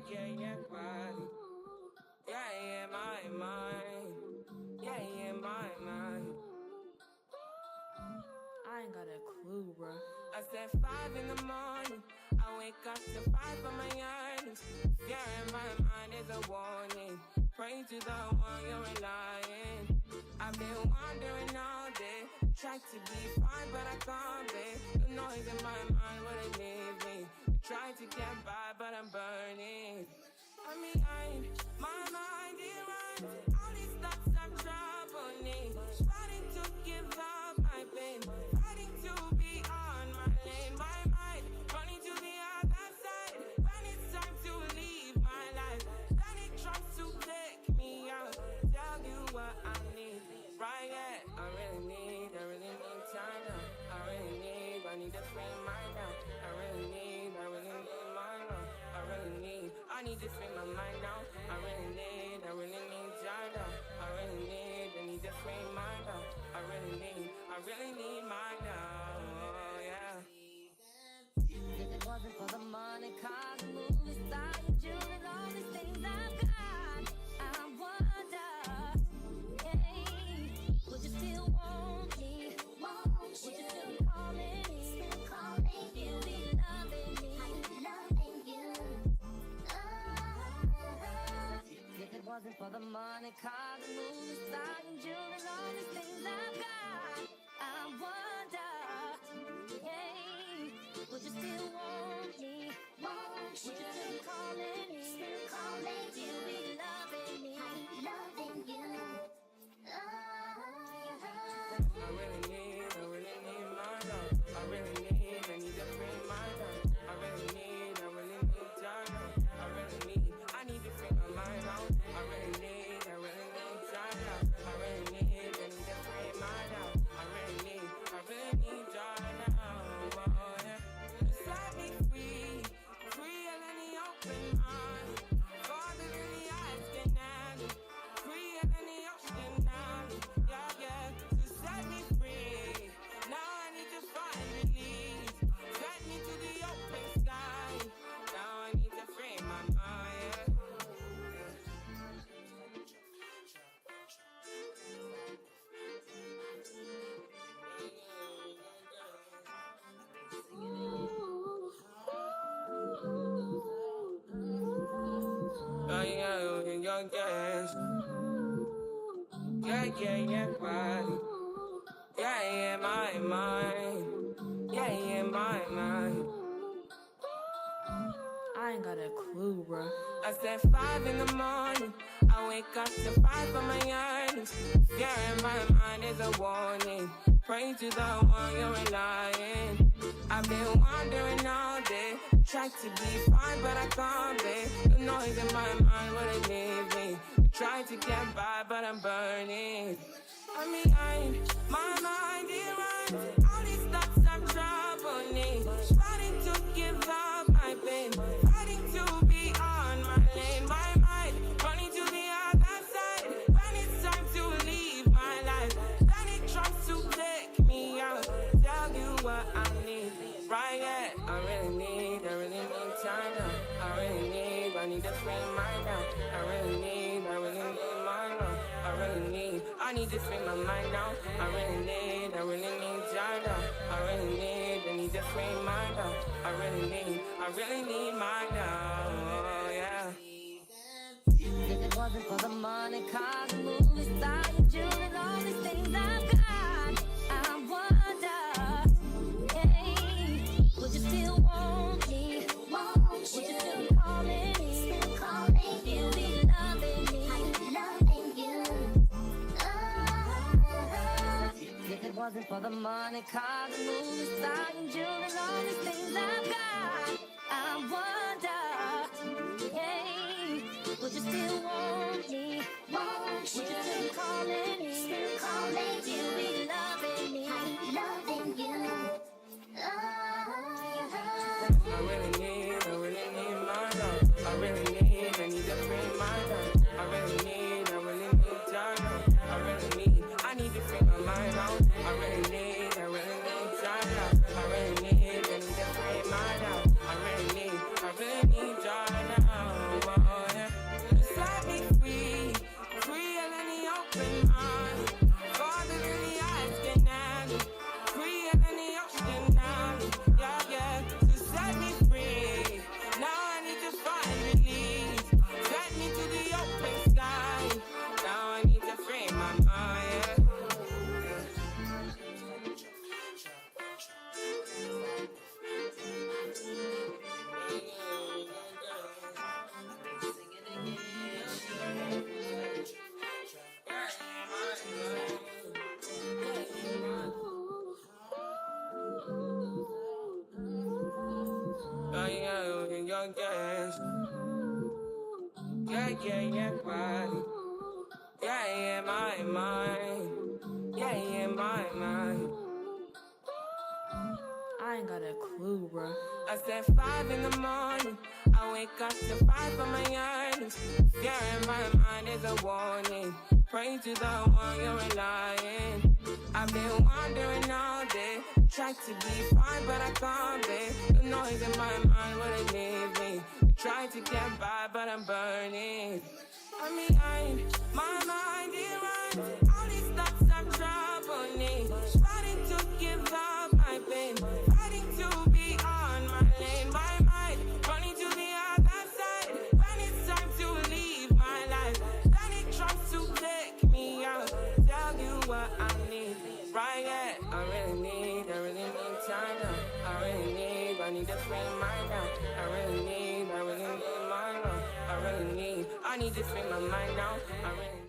yeah, right. Yeah, my mind. Yeah, my mind. I ain't got a clue, bro. I said 5 in the morning. I wake up to 5 for my earnings. Fear in my mind is a warning. Pray to the one you're relying. I've been wandering all day. Tried to be fine, but I can't be. The noise in my mind wouldn't leave me. Tried to get by, but I'm burning. I'm behind, my mind it runs. All these thoughts have troubled me. Fighting to give up my pain. Fighting to be on my lane. My mind running to the other side. When it's time to leave my life, then it tries to take me out. Tell you what I need. Right, yeah, I really need time now. I need to free mind now. I really need mind now. I need to free my mind now. I really need time now. I need to free mind now. I really need mind now. Oh, yeah. If it wasn't for the money, cars, movies, style, jewelry, and all these things I've got, I wonder, hey, would you still want me? Would you still call me? Still be loving me? If it wasn't for the money, cars, movies, style, jewelry, and all these things I've got, I wonder, hey, would you still want me? Would you still call me? Still be loving me? I really need my love. I need to free my love. I really need time now. I need to free my mind out. I really need time now. I really need to free my love. I really need time now. Oh, yeah. Just let me free and any open mind. Farther than the eyes can handle. Free and any ocean now. Yeah. Just set me free. Now I need to find release. Set me to the open sky. Now I need to free my mind. Yeah, right. Yeah, my mind. Yeah, my mind. I ain't got a clue, bro. I said 5 in the morning. I wake up to 5 for my earnings. Fear in my mind is a warning. Pray to the one you're relying. I've been wandering all day. Tried to be fine, but I can't be. The noise in my mind wouldn't leave me. Tried to get by, but I'm burning. I'm behind, my mind it runs. All these thoughts have troubled me. Fighting to give up my pain. Fighting to be on my lane. My mind running to the other side. When it's time to leave my life, then it tries to take me out. Tell you what I need. Right, yeah, I really need time now. I need to free mind now. I really need mind now. I need to free my mind now. I really need time now. I need to free mind now. I really need mind now. Oh, yeah. If it wasn't for the money, cars, movies, style, jewelry, and all these things I've got, I wonder, hey, would you still want me? Would you still call me? Still be loving me? If it wasn't for the money, cars, movies, style, jewelry, and all these things I've got, I wonder, hey, would you still want me? Would you still call me? Still be loving me? I really need my love. I need to free my love. I really need time now. I need to free my mind out. I really need time now. I really need to free my love. I really need time now. your gas. Yeah, body. Yeah, my mind. Yeah, my mind. I ain't got a clue, bro. I said 5 in the morning. I wake up to 5 for my earnings. Fear in my mind is a warning. Pray to the one you're relying. I've been wandering all day. Tried to be fine, but I can't be. The noise in my mind wouldn't leave me. Tried to get by, but I'm burning. I'm behind, my mind is right. All these thoughts have troubled me. Fighting to give up my pain. Fighting to be on my lane. My mind running to the other side. When it's time to leave my life, then it tries to take me out. Tell you what I need. Right, yeah, I really need time now. I need to free my mind now. I really need my love. I need to free my mind now. I really